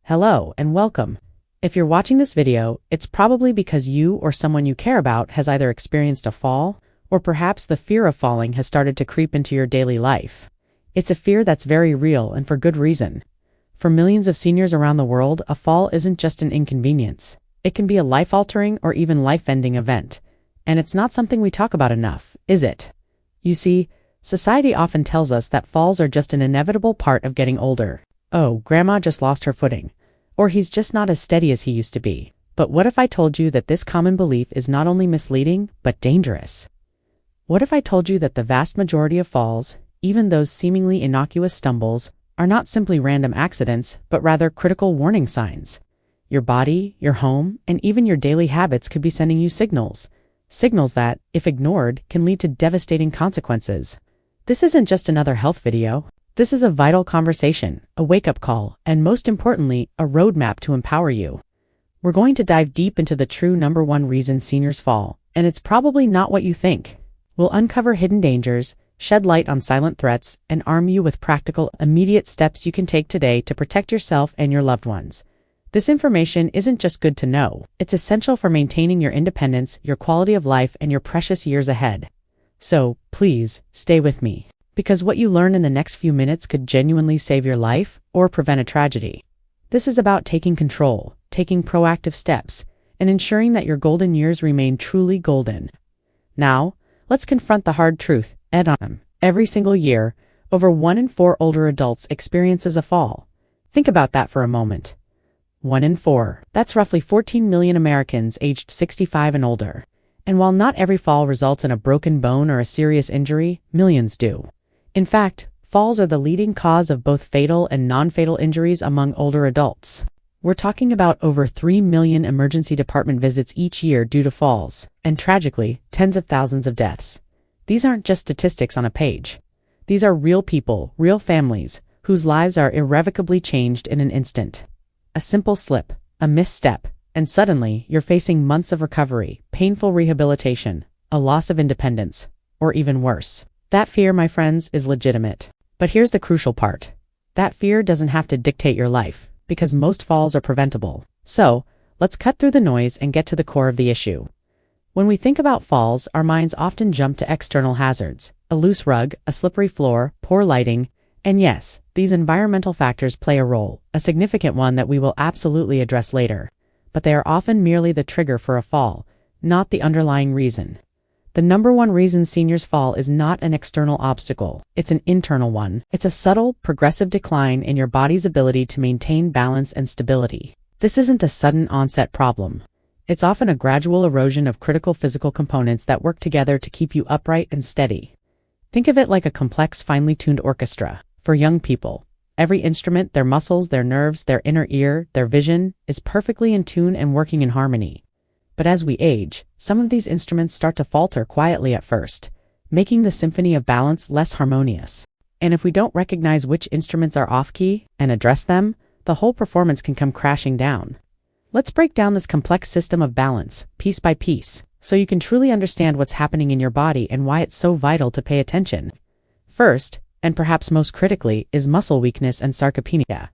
Hello and welcome. If you're watching this video, it's probably because you or someone you care about has either experienced a fall, or perhaps the fear of falling has started to creep into your daily life. It's a fear that's very real and for good reason. For millions of seniors around the world, a fall isn't just an inconvenience. It can be a life-altering or even life-ending event. And it's not something we talk about enough, is it? You see, society often tells us that falls are just an inevitable part of getting older. Oh, grandma just lost her footing. Or he's just not as steady as he used to be. But what if I told you that this common belief is not only misleading, but dangerous? What if I told you that the vast majority of falls, even those seemingly innocuous stumbles, are not simply random accidents, but rather critical warning signs? Your body, your home, and even your daily habits could be sending you signals. Signals that, if ignored, can lead to devastating consequences. This isn't just another health video. This is a vital conversation, a wake-up call, and most importantly, a roadmap to empower you. We're going to dive deep into the true number one reason seniors fall, and it's probably not what you think. We'll uncover hidden dangers, shed light on silent threats, and arm you with practical, immediate steps you can take today to protect yourself and your loved ones. This information isn't just good to know, it's essential for maintaining your independence, your quality of life, and your precious years ahead. So, please, stay with me. Because what you learn in the next few minutes could genuinely save your life or prevent a tragedy. This is about taking control, taking proactive steps, and ensuring that your golden years remain truly golden. Now, let's confront the hard truth head-on. Every single year, over 1 in 4 older adults experiences a fall. Think about that for a moment. 1 in 4. That's roughly 14 million Americans aged 65 and older. And while not every fall results in a broken bone or a serious injury, millions do. In fact, falls are the leading cause of both fatal and non-fatal injuries among older adults. We're talking about over 3 million emergency department visits each year due to falls, and tragically, tens of thousands of deaths. These aren't just statistics on a page. These are real people, real families, whose lives are irrevocably changed in an instant. A simple slip, a misstep, and suddenly you're facing months of recovery, painful rehabilitation, a loss of independence, or even worse. That fear, my friends, is legitimate. But here's the crucial part. That fear doesn't have to dictate your life, because most falls are preventable. So, let's cut through the noise and get to the core of the issue. When we think about falls, our minds often jump to external hazards, a loose rug, a slippery floor, poor lighting, and yes, these environmental factors play a role, a significant one that we will absolutely address later. But they are often merely the trigger for a fall, not the underlying reason. The number one reason seniors fall is not an external obstacle, it's an internal one. It's a subtle, progressive decline in your body's ability to maintain balance and stability. This isn't a sudden onset problem. It's often a gradual erosion of critical physical components that work together to keep you upright and steady. Think of it like a complex, finely tuned orchestra. For young people, every instrument, their muscles, their nerves, their inner ear, their vision, is perfectly in tune and working in harmony. But as we age, some of these instruments start to falter quietly at first, making the symphony of balance less harmonious. And if we don't recognize which instruments are off-key and address them, the whole performance can come crashing down. Let's break down this complex system of balance, piece by piece, so you can truly understand what's happening in your body and why it's so vital to pay attention. First, and perhaps most critically, is muscle weakness and sarcopenia.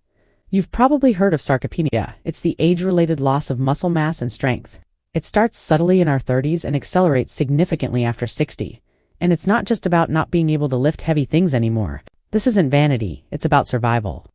You've probably heard of sarcopenia. It's the age-related loss of muscle mass and strength. It starts subtly in our 30s and accelerates significantly after 60. And it's not just about not being able to lift heavy things anymore. This isn't vanity, it's about survival.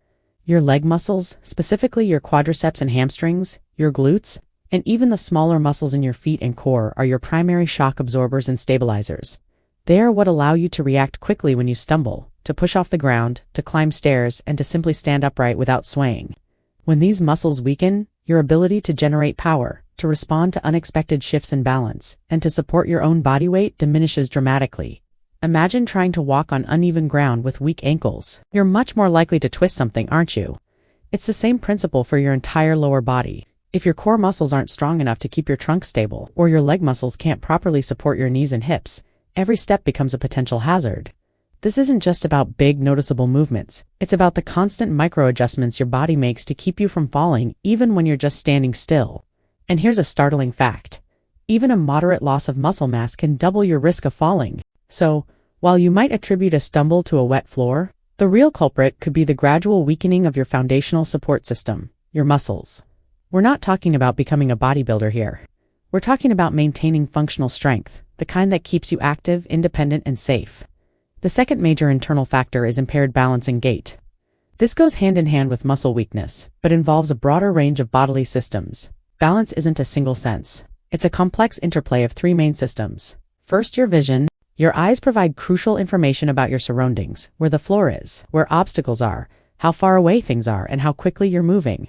Your leg muscles, specifically your quadriceps and hamstrings, your glutes, and even the smaller muscles in your feet and core are your primary shock absorbers and stabilizers. They are what allow you to react quickly when you stumble, to push off the ground, to climb stairs, and to simply stand upright without swaying. When these muscles weaken, your ability to generate power, to respond to unexpected shifts in balance, and to support your own body weight diminishes dramatically. Imagine trying to walk on uneven ground with weak ankles. You're much more likely to twist something, aren't you? It's the same principle for your entire lower body. If your core muscles aren't strong enough to keep your trunk stable, or your leg muscles can't properly support your knees and hips, every step becomes a potential hazard. This isn't just about big, noticeable movements. It's about the constant micro-adjustments your body makes to keep you from falling, even when you're just standing still. And here's a startling fact. Even a moderate loss of muscle mass can double your risk of falling. So, while you might attribute a stumble to a wet floor, the real culprit could be the gradual weakening of your foundational support system, Your muscles. We're not talking about becoming a bodybuilder here. We're talking about maintaining functional strength, the kind that keeps you active, independent, and safe. The second major internal factor is impaired balance and gait. This goes hand in hand with muscle weakness, but involves a broader range of bodily systems. Balance isn't a single sense. It's a complex interplay of three main systems. First, your vision. Your eyes provide crucial information about your surroundings, where the floor is, where obstacles are, how far away things are, and how quickly you're moving.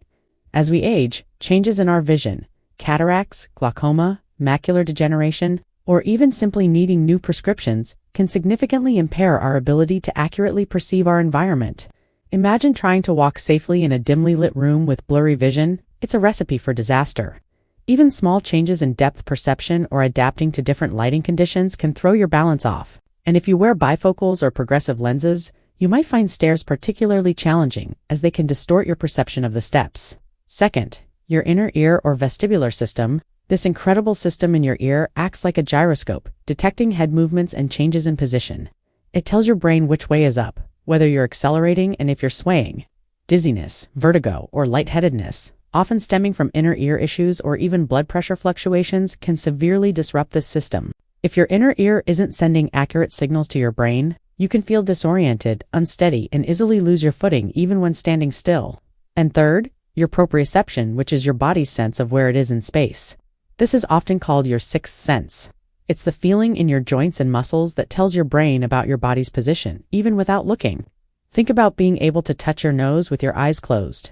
As we age, changes in our vision, cataracts, glaucoma, macular degeneration, or even simply needing new prescriptions, can significantly impair our ability to accurately perceive our environment. Imagine trying to walk safely in a dimly lit room with blurry vision. It's a recipe for disaster. Even small changes in depth perception or adapting to different lighting conditions can throw your balance off. And if you wear bifocals or progressive lenses, you might find stairs particularly challenging, as they can distort your perception of the steps. Second, your inner ear or vestibular system. This incredible system in your ear acts like a gyroscope, detecting head movements and changes in position. It tells your brain which way is up, whether you're accelerating and if you're swaying. Dizziness, vertigo, or lightheadedness, often stemming from inner ear issues or even blood pressure fluctuations, can severely disrupt this system. If your inner ear isn't sending accurate signals to your brain, you can feel disoriented, unsteady, and easily lose your footing even when standing still. And third, your proprioception, which is your body's sense of where it is in space. This is often called your sixth sense. It's the feeling in your joints and muscles that tells your brain about your body's position, even without looking. Think about being able to touch your nose with your eyes closed.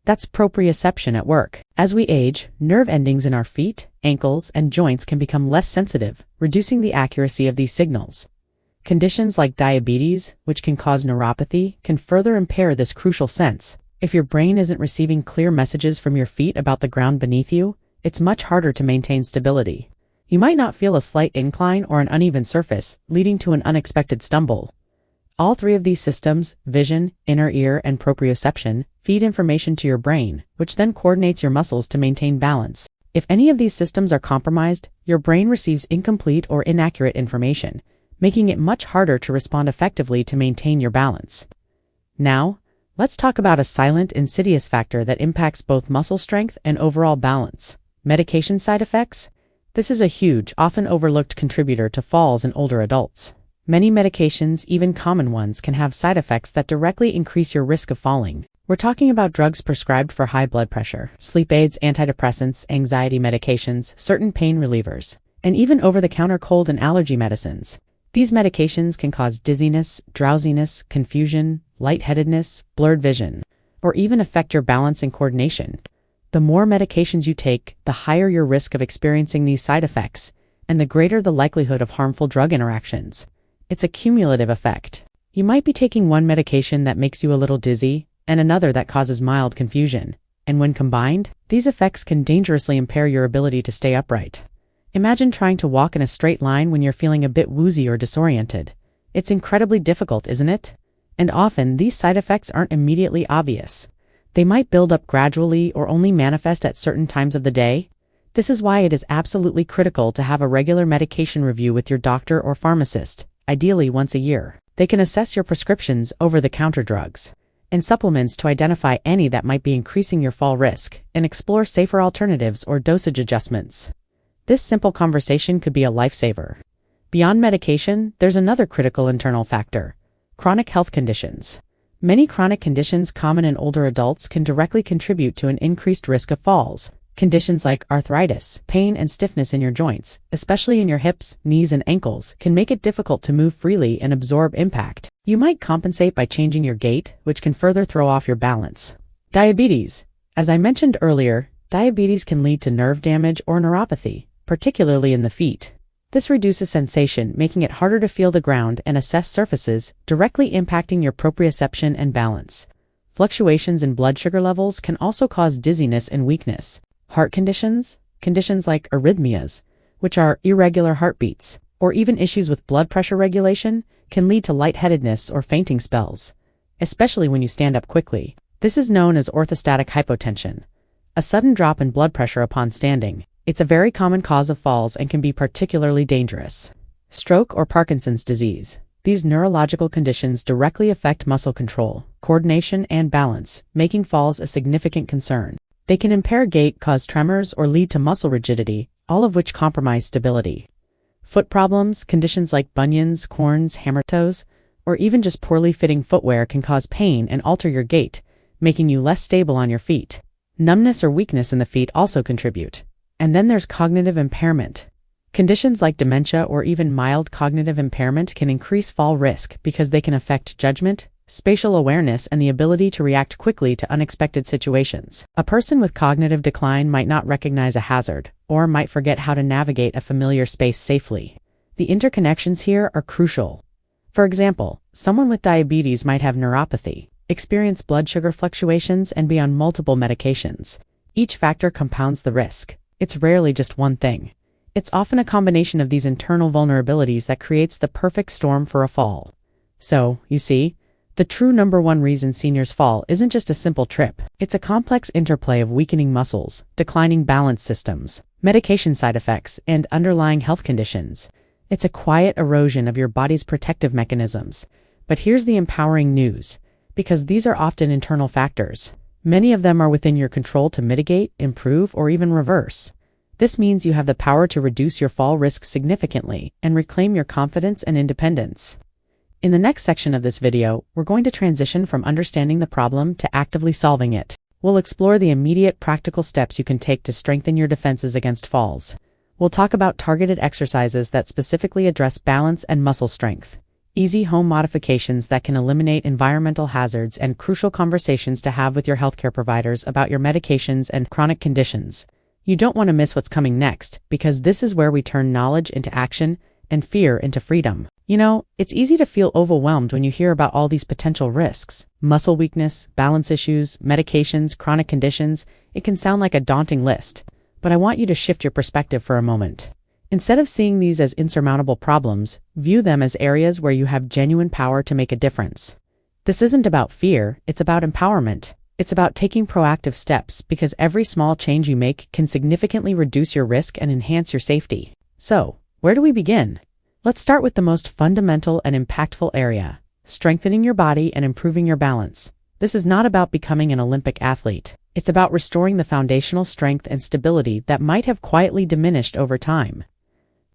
That's proprioception at work. As we age, nerve endings in our feet, ankles, and joints can become less sensitive, reducing the accuracy of these signals. Conditions like diabetes, which can cause neuropathy, can further impair this crucial sense. If your brain isn't receiving clear messages from your feet about the ground beneath you, it's much harder to maintain stability. You might not feel a slight incline or an uneven surface, leading to an unexpected stumble. All three of these systems, vision, inner ear, and proprioception, feed information to your brain, which then coordinates your muscles to maintain balance. If any of these systems are compromised, your brain receives incomplete or inaccurate information, making it much harder to respond effectively to maintain your balance. Now, let's talk about a silent, insidious factor that impacts both muscle strength and overall balance. Medication side effects? This is a huge, often overlooked contributor to falls in older adults. Many medications, even common ones, can have side effects that directly increase your risk of falling. We're talking about drugs prescribed for high blood pressure, sleep aids, antidepressants, anxiety medications, certain pain relievers, and even over-the-counter cold and allergy medicines. These medications can cause dizziness, drowsiness, confusion, lightheadedness, blurred vision, or even affect your balance and coordination. The more medications you take, the higher your risk of experiencing these side effects, and the greater the likelihood of harmful drug interactions. It's a cumulative effect. You might be taking one medication that makes you a little dizzy, and another that causes mild confusion, and when combined, these effects can dangerously impair your ability to stay upright. Imagine trying to walk in a straight line when you're feeling a bit woozy or disoriented. It's incredibly difficult, isn't it? And often, these side effects aren't immediately obvious. They might build up gradually or only manifest at certain times of the day. This is why it is absolutely critical to have a regular medication review with your doctor or pharmacist, ideally once a year. They can assess your prescriptions, over-the-counter drugs, and supplements to identify any that might be increasing your fall risk, and explore safer alternatives or dosage adjustments. This simple conversation could be a lifesaver. Beyond medication, there's another critical internal factor: chronic health conditions. Many chronic conditions common in older adults can directly contribute to an increased risk of falls. Conditions like arthritis, pain, and stiffness in your joints, especially in your hips, knees, and ankles, can make it difficult to move freely and absorb impact. You might compensate by changing your gait, which can further throw off your balance. Diabetes. As I mentioned earlier, diabetes can lead to nerve damage or neuropathy, particularly in the feet. This reduces sensation, making it harder to feel the ground and assess surfaces, directly impacting your proprioception and balance. Fluctuations in blood sugar levels can also cause dizziness and weakness. Heart conditions like arrhythmias, which are irregular heartbeats, or even issues with blood pressure regulation, can lead to lightheadedness or fainting spells, especially when you stand up quickly. This is known as orthostatic hypotension, a sudden drop in blood pressure upon standing. It's a very common cause of falls and can be particularly dangerous. Stroke or Parkinson's disease. These neurological conditions directly affect muscle control, coordination, and balance, making falls a significant concern. They can impair gait, cause tremors, or lead to muscle rigidity, all of which compromise stability. Foot problems, conditions like bunions, corns, hammer toes, or even just poorly fitting footwear can cause pain and alter your gait, making you less stable on your feet. Numbness or weakness in the feet also contribute. And then there's cognitive impairment. Conditions like dementia or even mild cognitive impairment can increase fall risk because they can affect judgment, spatial awareness, and the ability to react quickly to unexpected situations. A person with cognitive decline might not recognize a hazard, or might forget how to navigate a familiar space safely. The interconnections here are crucial. For example, someone with diabetes might have neuropathy, experience blood sugar fluctuations, and be on multiple medications. Each factor compounds the risk. It's rarely just one thing. It's often a combination of these internal vulnerabilities that creates the perfect storm for a fall. So, you see, the true number one reason seniors fall isn't just a simple trip. It's a complex interplay of weakening muscles, declining balance systems, medication side effects, and underlying health conditions. It's a quiet erosion of your body's protective mechanisms. But here's the empowering news. Because these are often internal factors, many of them are within your control to mitigate, improve, or even reverse. This means you have the power to reduce your fall risk significantly and reclaim your confidence and independence. In the next section of this video, we're going to transition from understanding the problem to actively solving it. We'll explore the immediate practical steps you can take to strengthen your defenses against falls. We'll talk about targeted exercises that specifically address balance and muscle strength, easy home modifications that can eliminate environmental hazards, and crucial conversations to have with your healthcare providers about your medications and chronic conditions. You don't want to miss what's coming next, because this is where we turn knowledge into action and fear into freedom. You know, it's easy to feel overwhelmed when you hear about all these potential risks. Muscle weakness, balance issues, medications, chronic conditions. It can sound like a daunting list. But I want you to shift your perspective for a moment. Instead of seeing these as insurmountable problems, view them as areas where you have genuine power to make a difference. This isn't about fear, it's about empowerment. It's about taking proactive steps, because every small change you make can significantly reduce your risk and enhance your safety. So, where do we begin? Let's start with the most fundamental and impactful area: strengthening your body and improving your balance. This is not about becoming an Olympic athlete. It's about restoring the foundational strength and stability that might have quietly diminished over time.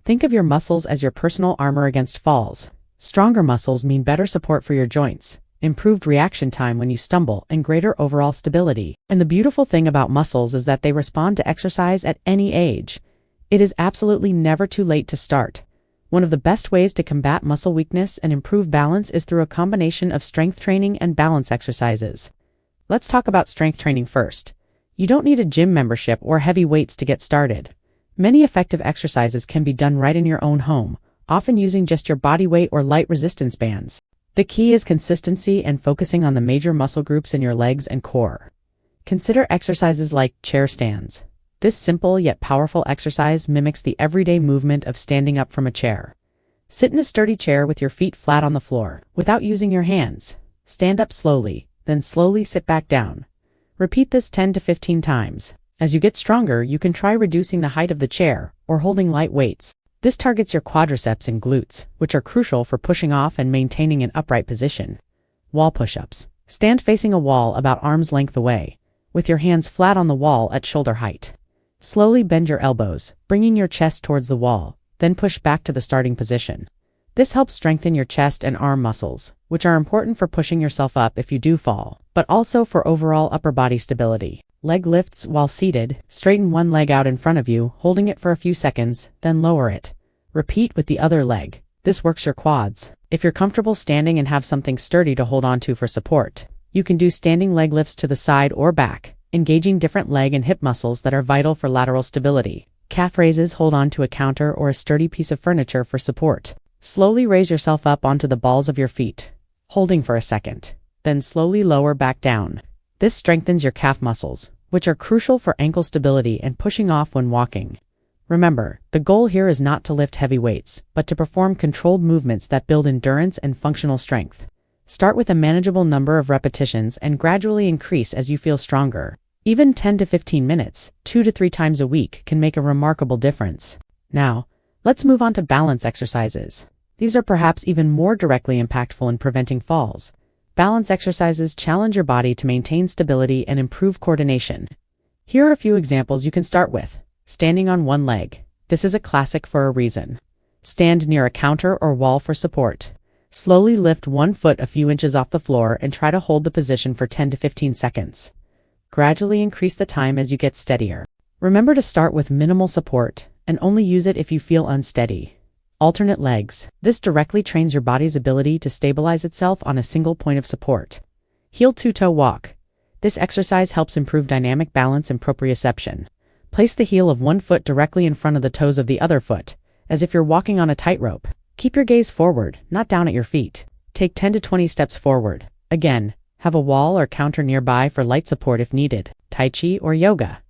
Think of your muscles as your personal armor against falls. Stronger muscles mean better support for your joints, improved reaction time when you stumble, and greater overall stability. And the beautiful thing about muscles is that they respond to exercise at any age. It is absolutely never too late to start. One of the best ways to combat muscle weakness and improve balance is through a combination of strength training and balance exercises. Let's talk about strength training first. You don't need a gym membership or heavy weights to get started. Many effective exercises can be done right in your own home, often using just your body weight or light resistance bands. The key is consistency and focusing on the major muscle groups in your legs and core. Consider exercises like chair stands. This simple yet powerful exercise mimics the everyday movement of standing up from a chair. Sit in a sturdy chair with your feet flat on the floor, without using your hands. Stand up slowly, then slowly sit back down. Repeat this 10 to 15 times. As you get stronger, you can try reducing the height of the chair, or holding light weights. This targets your quadriceps and glutes, which are crucial for pushing off and maintaining an upright position. Wall push-ups. Stand facing a wall about arm's length away, with your hands flat on the wall at shoulder height. Slowly bend your elbows, bringing your chest towards the wall, then push back to the starting position. This helps strengthen your chest and arm muscles, which are important for pushing yourself up if you do fall, but also for overall upper body stability. Leg lifts while seated. Straighten one leg out in front of you, holding it for a few seconds, then lower it. Repeat with the other leg. This works your quads. If you're comfortable standing and have something sturdy to hold onto for support, you can do standing leg lifts to the side or back, engaging different leg and hip muscles that are vital for lateral stability. Calf raises. Hold on to a counter or a sturdy piece of furniture for support. Slowly raise yourself up onto the balls of your feet, holding for a second, then slowly lower back down. This strengthens your calf muscles, which are crucial for ankle stability and pushing off when walking. Remember, the goal here is not to lift heavy weights, but to perform controlled movements that build endurance and functional strength. Start with a manageable number of repetitions and gradually increase as you feel stronger. Even 10 to 15 minutes, 2 to 3 times a week, can make a remarkable difference. Now, let's move on to balance exercises. These are perhaps even more directly impactful in preventing falls. Balance exercises challenge your body to maintain stability and improve coordination. Here are a few examples you can start with. Standing on one leg. This is a classic for a reason. Stand near a counter or wall for support. Slowly lift one foot a few inches off the floor and try to hold the position for 10 to 15 seconds. Gradually increase the time as you get steadier. Remember to start with minimal support and only use it if you feel unsteady. Alternate legs. This directly trains your body's ability to stabilize itself on a single point of support. Heel two-toe walk. This exercise helps improve dynamic balance and proprioception. Place the heel of one foot directly in front of the toes of the other foot, as if you're walking on a tightrope. Keep your gaze forward, not down at your feet. Take 10 to 20 steps forward. Again, have a wall or counter nearby for light support if needed. Tai Chi or yoga.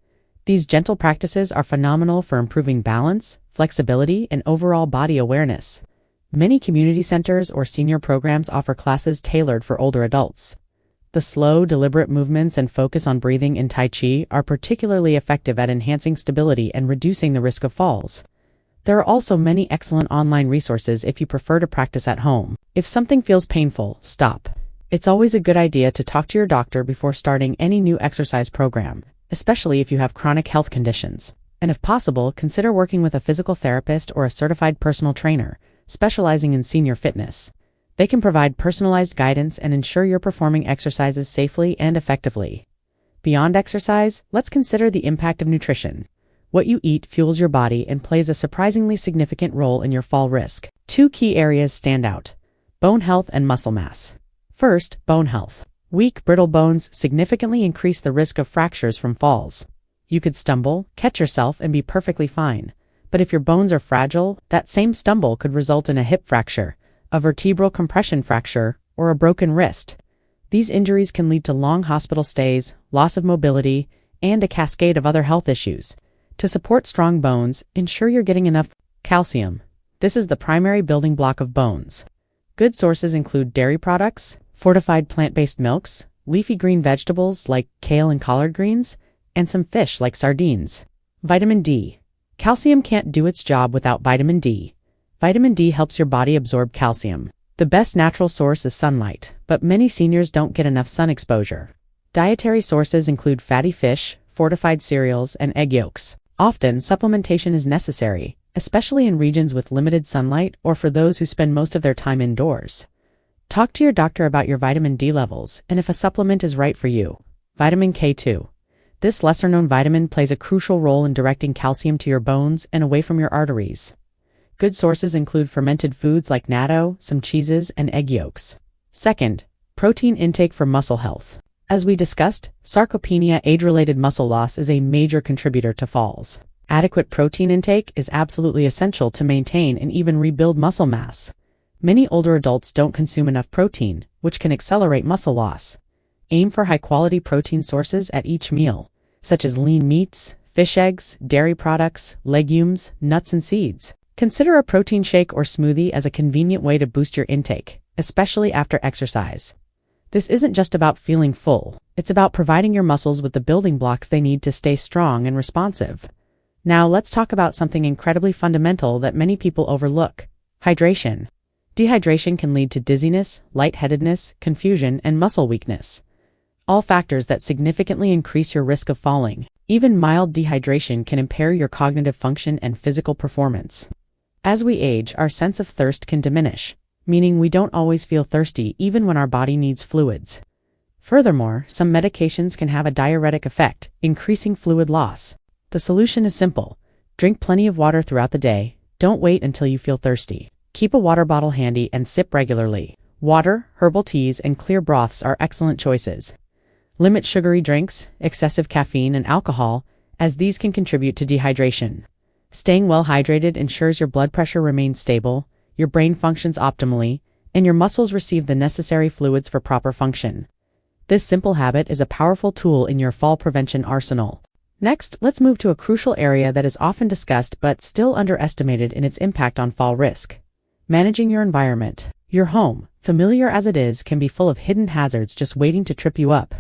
These gentle practices are phenomenal for improving balance, flexibility, and overall body awareness. Many community centers or senior programs offer classes tailored for older adults. The slow, deliberate movements and focus on breathing in Tai Chi are particularly effective at enhancing stability and reducing the risk of falls. There are also many excellent online resources if you prefer to practice at home. If something feels painful, stop. It's always a good idea to talk to your doctor before starting any new exercise program, especially if you have chronic health conditions. And if possible, consider working with a physical therapist or a certified personal trainer, specializing in senior fitness. They can provide personalized guidance and ensure you're performing exercises safely and effectively. Beyond exercise, let's consider the impact of nutrition. What you eat fuels your body and plays a surprisingly significant role in your fall risk. Two key areas stand out: bone health and muscle mass. First, bone health. Weak, brittle bones significantly increase the risk of fractures from falls. You could stumble, catch yourself, and be perfectly fine. But if your bones are fragile, that same stumble could result in a hip fracture, a vertebral compression fracture, or a broken wrist. These injuries can lead to long hospital stays, loss of mobility, and a cascade of other health issues. To support strong bones, ensure you're getting enough calcium. This is the primary building block of bones. Good sources include dairy products, fortified plant-based milks, leafy green vegetables like kale and collard greens, and some fish like sardines. Vitamin D. Calcium can't do its job without vitamin D. Vitamin D helps your body absorb calcium. The best natural source is sunlight, but many seniors don't get enough sun exposure. Dietary sources include fatty fish, fortified cereals, and egg yolks. Often, supplementation is necessary, especially in regions with limited sunlight or for those who spend most of their time indoors. Talk to your doctor about your vitamin D levels and if a supplement is right for you. Vitamin K2. This lesser-known vitamin plays a crucial role in directing calcium to your bones and away from your arteries. Good sources include fermented foods like natto, some cheeses, and egg yolks. Second, protein intake for muscle health. As we discussed, sarcopenia, age-related muscle loss, is a major contributor to falls. Adequate protein intake is absolutely essential to maintain and even rebuild muscle mass. Many older adults don't consume enough protein, which can accelerate muscle loss. Aim for high-quality protein sources at each meal, such as lean meats, fish eggs, dairy products, legumes, nuts, and seeds. Consider a protein shake or smoothie as a convenient way to boost your intake, especially after exercise. This isn't just about feeling full, it's about providing your muscles with the building blocks they need to stay strong and responsive. Now let's talk about something incredibly fundamental that many people overlook: hydration. Dehydration can lead to dizziness, lightheadedness, confusion, and muscle weakness. All factors that significantly increase your risk of falling. Even mild dehydration can impair your cognitive function and physical performance. As we age, our sense of thirst can diminish, meaning we don't always feel thirsty even when our body needs fluids. Furthermore, some medications can have a diuretic effect, increasing fluid loss. The solution is simple: drink plenty of water throughout the day. Don't wait until you feel thirsty. Keep a water bottle handy and sip regularly. Water, herbal teas, and clear broths are excellent choices. Limit sugary drinks, excessive caffeine, and alcohol, as these can contribute to dehydration. Staying well hydrated ensures your blood pressure remains stable, your brain functions optimally, and your muscles receive the necessary fluids for proper function. This simple habit is a powerful tool in your fall prevention arsenal. Next, let's move to a crucial area that is often discussed but still underestimated in its impact on fall risk: managing your environment. Your home, familiar as it is, can be full of hidden hazards just waiting to trip you up.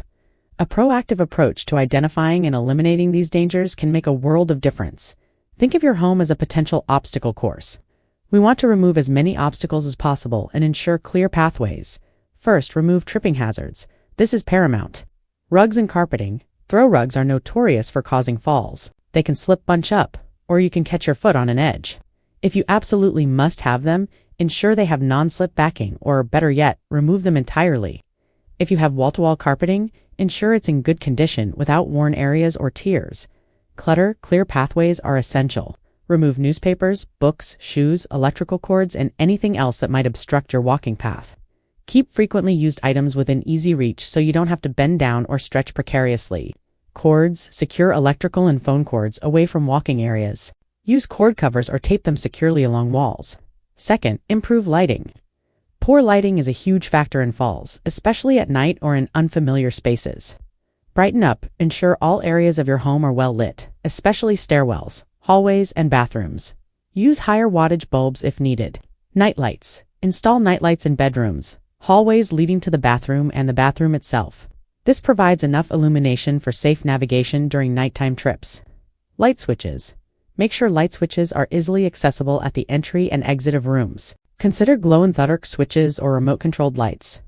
A proactive approach to identifying and eliminating these dangers can make a world of difference. Think of your home as a potential obstacle course. We want to remove as many obstacles as possible and ensure clear pathways. First, remove tripping hazards. This is paramount. Rugs and carpeting. Throw rugs are notorious for causing falls. They can slip bunch up, or you can catch your foot on an edge. If you absolutely must have them, ensure they have non-slip backing, or better yet, remove them entirely. If you have wall-to-wall carpeting, ensure it's in good condition without worn areas or tears. Clutter, clear pathways are essential. Remove newspapers, books, shoes, electrical cords, and anything else that might obstruct your walking path. Keep frequently used items within easy reach so you don't have to bend down or stretch precariously. Cords, secure electrical and phone cords away from walking areas. Use cord covers or tape them securely along walls. Second, improve lighting. Poor lighting is a huge factor in falls, especially at night or in unfamiliar spaces. Brighten up, ensure all areas of your home are well lit, especially stairwells, hallways, and bathrooms. Use higher wattage bulbs if needed. Night lights. Install night lights in bedrooms, hallways leading to the bathroom, and the bathroom itself. This provides enough illumination for safe navigation during nighttime trips. Light switches. Make sure light switches are easily accessible at the entry and exit of rooms. Consider glow-in-the-dark switches or remote-controlled lights.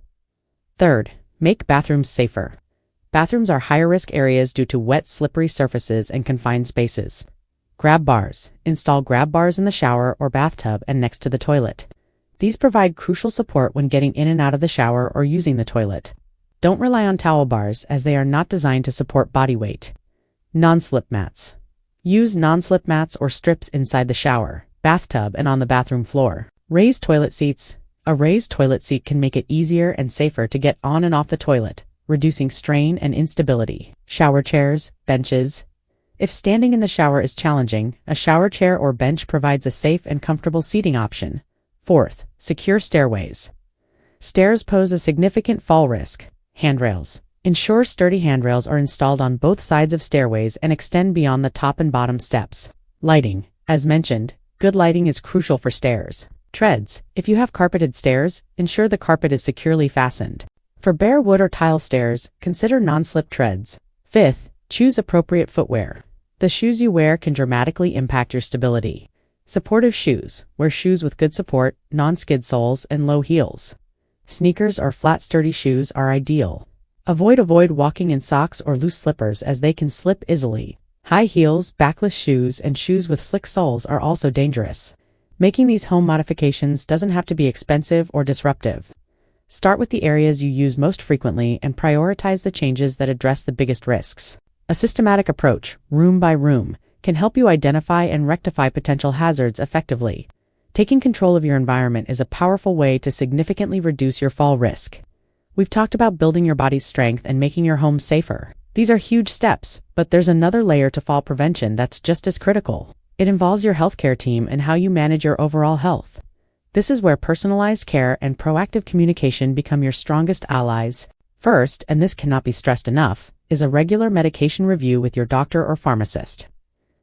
Third, make bathrooms safer. Bathrooms are higher-risk areas due to wet, slippery surfaces and confined spaces. Grab bars. Install grab bars in the shower or bathtub and next to the toilet. These provide crucial support when getting in and out of the shower or using the toilet. Don't rely on towel bars as they are not designed to support body weight. Non-slip mats. Use non-slip mats or strips inside the shower, bathtub, and on the bathroom floor. Raised toilet seats. A raised toilet seat can make it easier and safer to get on and off the toilet, reducing strain and instability. Shower chairs, benches. If standing in the shower is challenging, a shower chair or bench provides a safe and comfortable seating option. Fourth, secure stairways. Stairs pose a significant fall risk. Handrails. Ensure sturdy handrails are installed on both sides of stairways and extend beyond the top and bottom steps. Lighting. As mentioned, good lighting is crucial for stairs. Treads. If you have carpeted stairs, ensure the carpet is securely fastened. For bare wood or tile stairs, consider non-slip treads. Fifth, choose appropriate footwear. The shoes you wear can dramatically impact your stability. Supportive shoes. Wear shoes with good support, non-skid soles, and low heels. Sneakers or flat sturdy shoes are ideal. Avoid walking in socks or loose slippers as they can slip easily. High heels, backless shoes, and shoes with slick soles are also dangerous. Making these home modifications doesn't have to be expensive or disruptive. Start with the areas you use most frequently and prioritize the changes that address the biggest risks. A systematic approach, room by room, can help you identify and rectify potential hazards effectively. Taking control of your environment is a powerful way to significantly reduce your fall risk. We've talked about building your body's strength and making your home safer. These are huge steps, but there's another layer to fall prevention that's just as critical. It involves your healthcare team and how you manage your overall health. This is where personalized care and proactive communication become your strongest allies. First, and this cannot be stressed enough, is a regular medication review with your doctor or pharmacist.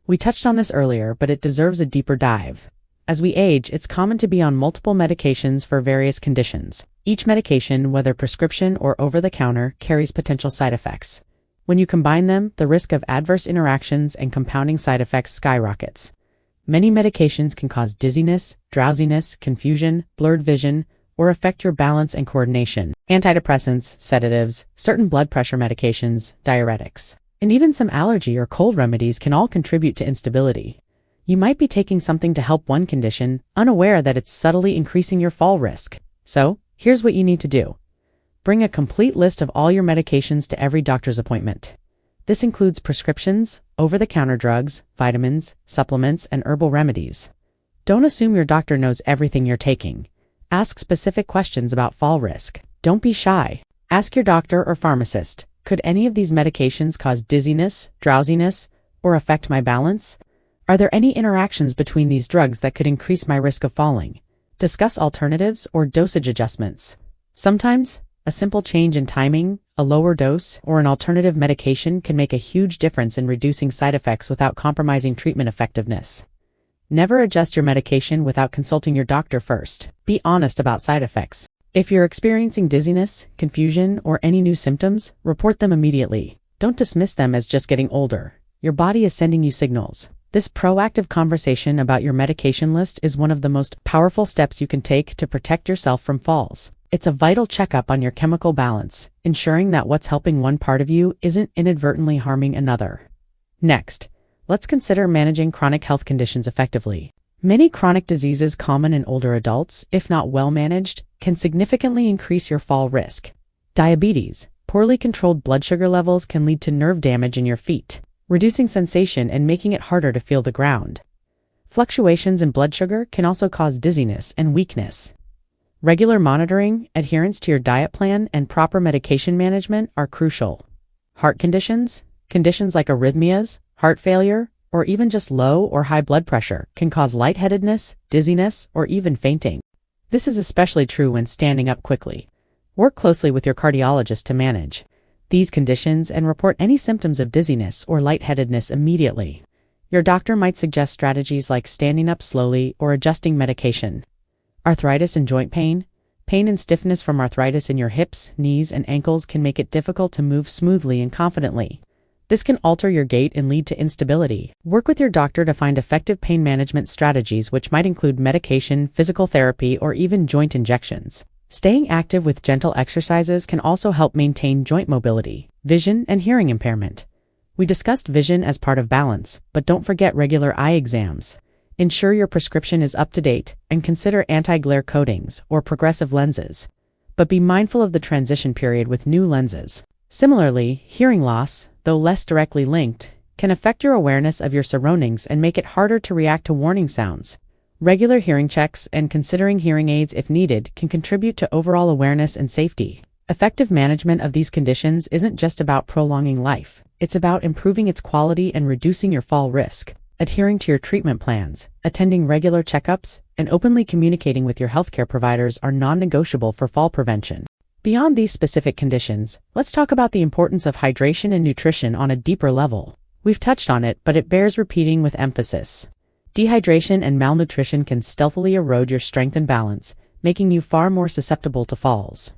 We touched on this earlier, but it deserves a deeper dive. As we age, it's common to be on multiple medications for various conditions. Each medication, whether prescription or over-the-counter, carries potential side effects. When you combine them, the risk of adverse interactions and compounding side effects skyrockets. Many medications can cause dizziness, drowsiness, confusion, blurred vision, or affect your balance and coordination. Antidepressants, sedatives, certain blood pressure medications, diuretics, and even some allergy or cold remedies can all contribute to instability. You might be taking something to help one condition, unaware that it's subtly increasing your fall risk. So, here's what you need to do. Bring a complete list of all your medications to every doctor's appointment. This includes prescriptions, over-the-counter drugs, vitamins, supplements, and herbal remedies. Don't assume your doctor knows everything you're taking. Ask specific questions about fall risk. Don't be shy. Ask your doctor or pharmacist, could any of these medications cause dizziness, drowsiness, or affect my balance? Are there any interactions between these drugs that could increase my risk of falling? Discuss alternatives or dosage adjustments. Sometimes, a simple change in timing, a lower dose, or an alternative medication can make a huge difference in reducing side effects without compromising treatment effectiveness. Never adjust your medication without consulting your doctor first. Be honest about side effects. If you're experiencing dizziness, confusion, or any new symptoms, report them immediately. Don't dismiss them as just getting older. Your body is sending you signals. This proactive conversation about your medication list is one of the most powerful steps you can take to protect yourself from falls. It's a vital checkup on your chemical balance, ensuring that what's helping one part of you isn't inadvertently harming another. Next, let's consider managing chronic health conditions effectively. Many chronic diseases common in older adults, if not well managed, can significantly increase your fall risk. Diabetes, poorly controlled blood sugar levels can lead to nerve damage in your feet, reducing sensation and making it harder to feel the ground. Fluctuations in blood sugar can also cause dizziness and weakness. Regular monitoring, adherence to your diet plan, and proper medication management are crucial. Heart conditions like arrhythmias, heart failure, or even just low or high blood pressure can cause lightheadedness, dizziness, or even fainting. This is especially true when standing up quickly. Work closely with your cardiologist to manage these conditions and report any symptoms of dizziness or lightheadedness immediately. Your doctor might suggest strategies like standing up slowly or adjusting medication. Arthritis and joint pain and stiffness from arthritis in your hips, knees, and ankles can make it difficult to move smoothly and confidently. This can alter your gait and lead to instability. Work with your doctor to find effective pain management strategies, which might include medication, physical therapy, or even joint injections. Staying active with gentle exercises can also help maintain joint mobility. Vision and hearing impairment. We discussed vision as part of balance, but don't forget regular eye exams. Ensure your prescription is up to date and consider anti-glare coatings or progressive lenses. But be mindful of the transition period with new lenses. Similarly, hearing loss, though less directly linked, can affect your awareness of your surroundings and make it harder to react to warning sounds. Regular hearing checks and considering hearing aids if needed can contribute to overall awareness and safety. Effective management of these conditions isn't just about prolonging life. It's about improving its quality and reducing your fall risk. Adhering to your treatment plans, attending regular checkups, and openly communicating with your healthcare providers are non-negotiable for fall prevention. Beyond these specific conditions, let's talk about the importance of hydration and nutrition on a deeper level. We've touched on it, but it bears repeating with emphasis. Dehydration and malnutrition can stealthily erode your strength and balance, making you far more susceptible to falls.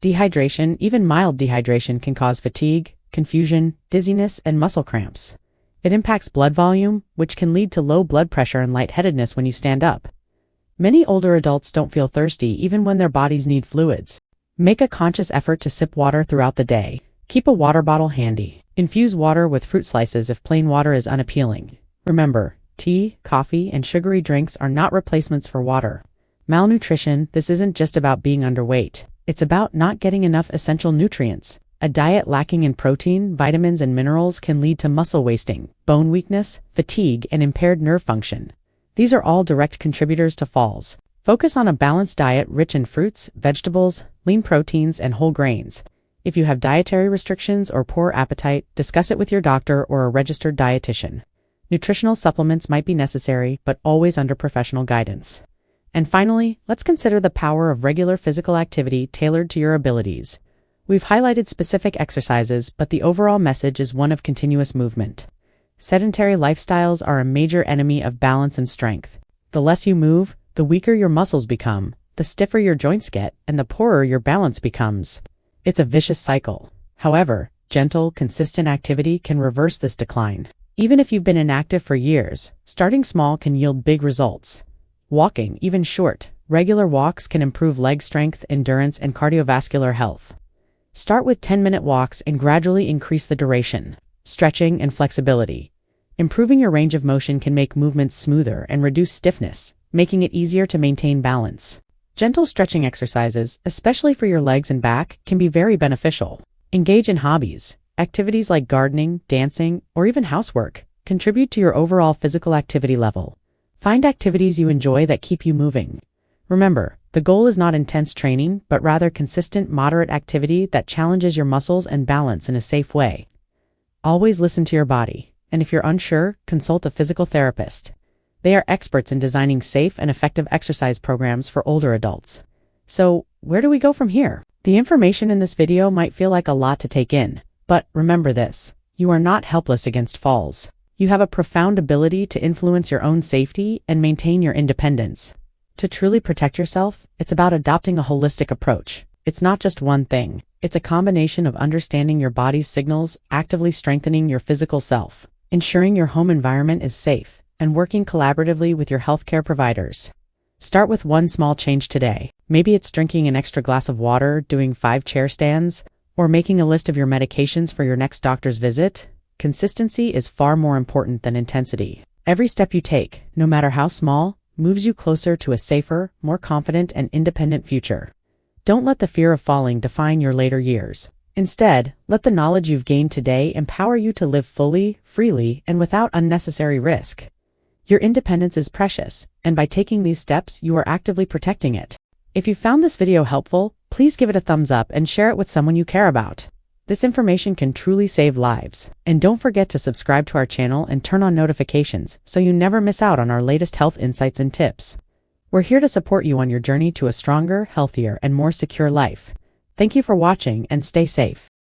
Dehydration, even mild dehydration, can cause fatigue, confusion, dizziness, and muscle cramps. It impacts blood volume, which can lead to low blood pressure and lightheadedness when you stand up. Many older adults don't feel thirsty even when their bodies need fluids. Make a conscious effort to sip water throughout the day. Keep a water bottle handy. Infuse water with fruit slices if plain water is unappealing. Remember, tea, coffee, and sugary drinks are not replacements for water. Malnutrition, this isn't just about being underweight. It's about not getting enough essential nutrients. A diet lacking in protein, vitamins, and minerals can lead to muscle wasting, bone weakness, fatigue, and impaired nerve function. These are all direct contributors to falls. Focus on a balanced diet rich in fruits, vegetables, lean proteins, and whole grains. If you have dietary restrictions or poor appetite, discuss it with your doctor or a registered dietitian. Nutritional supplements might be necessary, but always under professional guidance. And finally, let's consider the power of regular physical activity tailored to your abilities. We've highlighted specific exercises, but the overall message is one of continuous movement. Sedentary lifestyles are a major enemy of balance and strength. The less you move, the weaker your muscles become, the stiffer your joints get, and the poorer your balance becomes. It's a vicious cycle. However, gentle, consistent activity can reverse this decline. Even if you've been inactive for years, starting small can yield big results. Walking, even short, regular walks can improve leg strength, endurance, and cardiovascular health. Start with 10-minute walks and gradually increase the duration. Stretching and flexibility. Improving your range of motion can make movements smoother and reduce stiffness, making it easier to maintain balance. Gentle stretching exercises, especially for your legs and back, can be very beneficial. Engage in hobbies. Activities like gardening, dancing, or even housework contribute to your overall physical activity level. Find activities you enjoy that keep you moving. Remember, the goal is not intense training, but rather consistent, moderate activity that challenges your muscles and balance in a safe way. Always listen to your body, and if you're unsure, consult a physical therapist. They are experts in designing safe and effective exercise programs for older adults. So, where do we go from here? The information in this video might feel like a lot to take in, but remember this: you are not helpless against falls. You have a profound ability to influence your own safety and maintain your independence. To truly protect yourself, it's about adopting a holistic approach. It's not just one thing. It's a combination of understanding your body's signals, actively strengthening your physical self, ensuring your home environment is safe, and working collaboratively with your healthcare providers. Start with one small change today. Maybe it's drinking an extra glass of water, doing 5 chair stands, or making a list of your medications for your next doctor's visit. Consistency is far more important than intensity. Every step you take, no matter how small, moves you closer to a safer, more confident, and independent future. Don't let the fear of falling define your later years. Instead, let the knowledge you've gained today empower you to live fully, freely, and without unnecessary risk. Your independence is precious, and by taking these steps, you are actively protecting it. If you found this video helpful, please give it a thumbs up and share it with someone you care about. This information can truly save lives. And don't forget to subscribe to our channel and turn on notifications so you never miss out on our latest health insights and tips. We're here to support you on your journey to a stronger, healthier, and more secure life. Thank you for watching and stay safe.